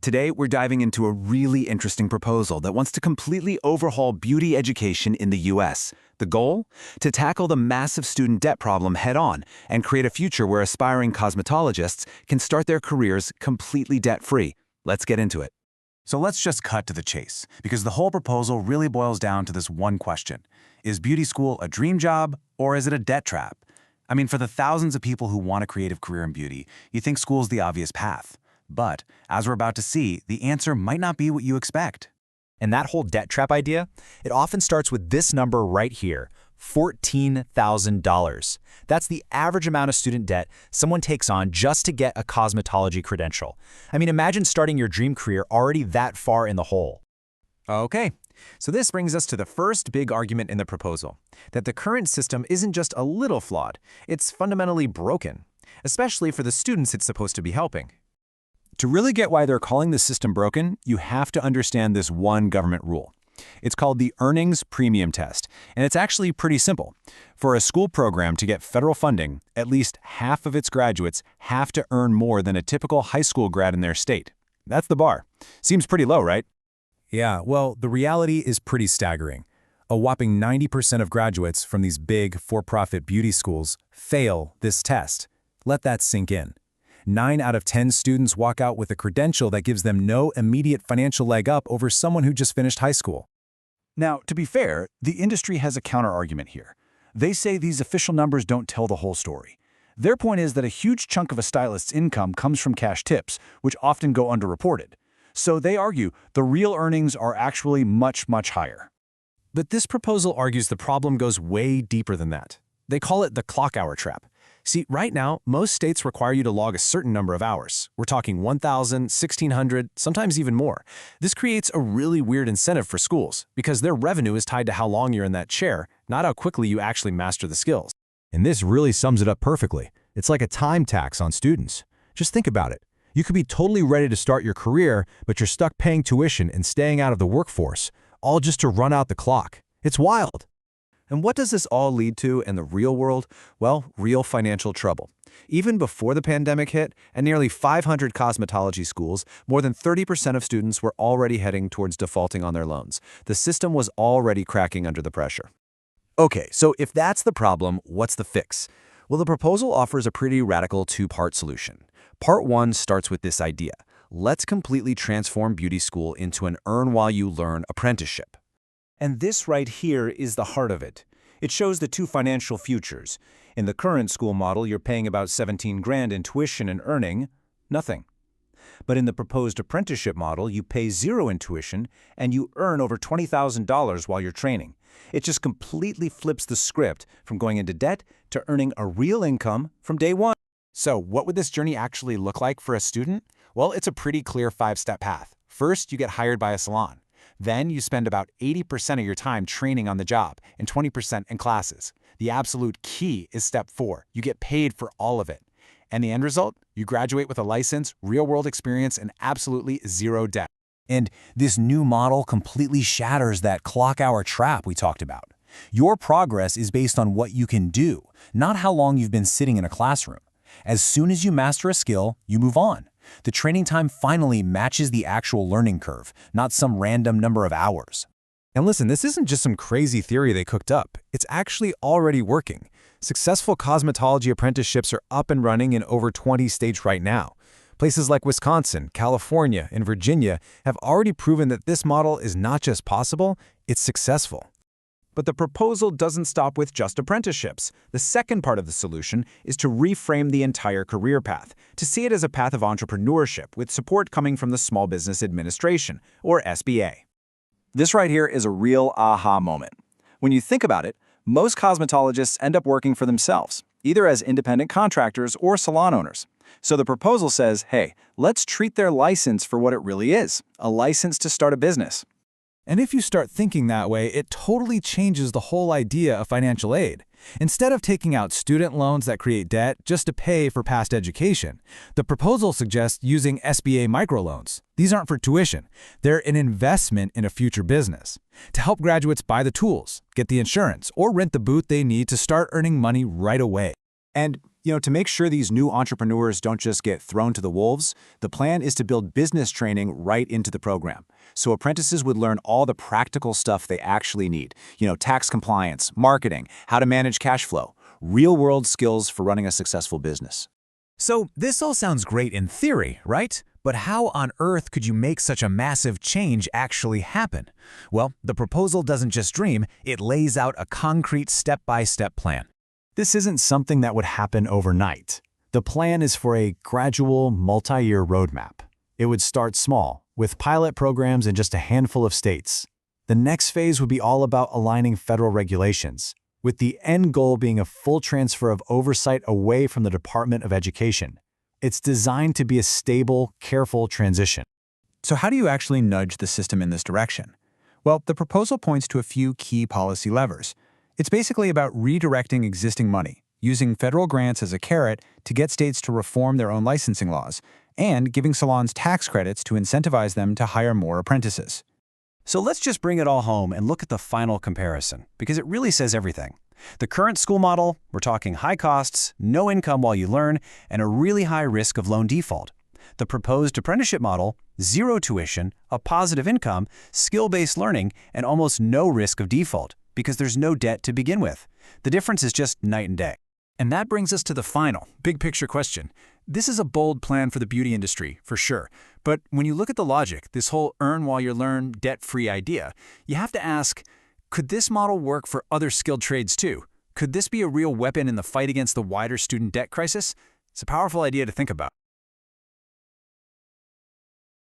Today, we're diving into a really interesting proposal that wants to completely overhaul beauty education in the U.S. The goal? To tackle the massive student debt problem head-on and create a future where aspiring cosmetologists can start their careers completely debt-free. Let's get into it. So let's just cut to the chase, because the whole proposal really boils down to this one question. Is beauty school a dream job, or is it a debt trap? I mean, for the thousands of people who want a creative career in beauty, you think school's the obvious path. But, as we're about to see, the answer might not be what you expect. And that whole debt trap idea, it often starts with this number right here, $14,000. That's the average amount of student debt someone takes on just to get a cosmetology credential. I mean, imagine starting your dream career already that far in the hole. Okay, so this brings us to the first big argument in the proposal, that the current system isn't just a little flawed, it's fundamentally broken, especially for the students it's supposed to be helping. To really get why they're calling the system broken, you have to understand this one government rule. It's called the Earnings Premium Test, and it's actually pretty simple. For a school program to get federal funding, at least half of its graduates have to earn more than a typical high school grad in their state. That's the bar. Seems pretty low, right? Yeah, well, the reality is pretty staggering. A whopping 90% of graduates from these big, for-profit beauty schools fail this test. Let that sink in. 9 out of 10 students walk out with a credential that gives them no immediate financial leg up over someone who just finished high school. Now, to be fair, the industry has a counter-argument here. They say these official numbers don't tell the whole story. Their point is that a huge chunk of a stylist's income comes from cash tips, which often go underreported. So they argue the real earnings are actually much, much higher. But this proposal argues the problem goes way deeper than that. They call it the clock hour trap. See, right now, most states require you to log a certain number of hours. We're talking 1,000, 1,600, sometimes even more. This creates a really weird incentive for schools, because their revenue is tied to how long you're in that chair, not how quickly you actually master the skills. And this really sums it up perfectly. It's like a time tax on students. Just think about it. You could be totally ready to start your career, but you're stuck paying tuition and staying out of the workforce, all just to run out the clock. It's wild. And what does this all lead to in the real world? Well, real financial trouble. Even before the pandemic hit, at nearly 500 cosmetology schools, more than 30% of students were already heading towards defaulting on their loans. The system was already cracking under the pressure. Okay, so if that's the problem, what's the fix? Well, the proposal offers a pretty radical two-part solution. Part 1 starts with this idea. Let's completely transform beauty school into an earn-while-you-learn apprenticeship. And this right here is the heart of it. It shows the two financial futures. In the current school model, you're paying about 17 grand in tuition and earning nothing. But in the proposed apprenticeship model, you pay zero in tuition and you earn over $20,000 while you're training. It just completely flips the script from going into debt to earning a real income from day one. So what would this journey actually look like for a student? Well, it's a pretty clear 5-step path. First, you get hired by a salon. Then you spend about 80% of your time training on the job and 20% in classes. The absolute key is step 4. You get paid for all of it. And the end result? You graduate with a license, real-world experience, and absolutely zero debt. And this new model completely shatters that clock hour trap we talked about. Your progress is based on what you can do, not how long you've been sitting in a classroom. As soon as you master a skill, you move on. The training time finally matches the actual learning curve, not some random number of hours. And listen, this isn't just some crazy theory they cooked up. It's actually already working. Successful cosmetology apprenticeships are up and running in over 20 states right now. Places like Wisconsin, California, and Virginia have already proven that this model is not just possible, it's successful. But the proposal doesn't stop with just apprenticeships. The second part of the solution is to reframe the entire career path, to see it as a path of entrepreneurship with support coming from the Small Business Administration, or SBA. This right here is a real aha moment. When you think about it, most cosmetologists end up working for themselves, either as independent contractors or salon owners. So the proposal says, hey, let's treat their license for what it really is, a license to start a business. And if you start thinking that way, it totally changes the whole idea of financial aid. Instead of taking out student loans that create debt just to pay for past education, the proposal suggests using SBA microloans. These aren't for tuition. They're an investment in a future business to help graduates buy the tools, get the insurance, or rent the booth they need to start earning money right away. And To make sure these new entrepreneurs don't just get thrown to the wolves, the plan is to build business training right into the program. So apprentices would learn all the practical stuff they actually need. Tax compliance, marketing, how to manage cash flow, real-world skills for running a successful business. So this all sounds great in theory, right? But how on earth could you make such a massive change actually happen? Well, the proposal doesn't just dream, it lays out a concrete step-by-step plan. This isn't something that would happen overnight. The plan is for a gradual, multi-year roadmap. It would start small, with pilot programs in just a handful of states. The next phase would be all about aligning federal regulations, with the end goal being a full transfer of oversight away from the Department of Education. It's designed to be a stable, careful transition. So how do you actually nudge the system in this direction? Well, the proposal points to a few key policy levers. It's basically about redirecting existing money, using federal grants as a carrot to get states to reform their own licensing laws, and giving salons tax credits to incentivize them to hire more apprentices. So let's just bring it all home and look at the final comparison, because it really says everything. The current school model, we're talking high costs, no income while you learn, and a really high risk of loan default. The proposed apprenticeship model, zero tuition, a positive income, skill-based learning, and almost no risk of default, because there's no debt to begin with. The difference is just night and day. And that brings us to the final, big-picture question. This is a bold plan for the beauty industry, for sure. But when you look at the logic, this whole earn-while-you-learn, debt-free idea, you have to ask, could this model work for other skilled trades too? Could this be a real weapon in the fight against the wider student debt crisis? It's a powerful idea to think about.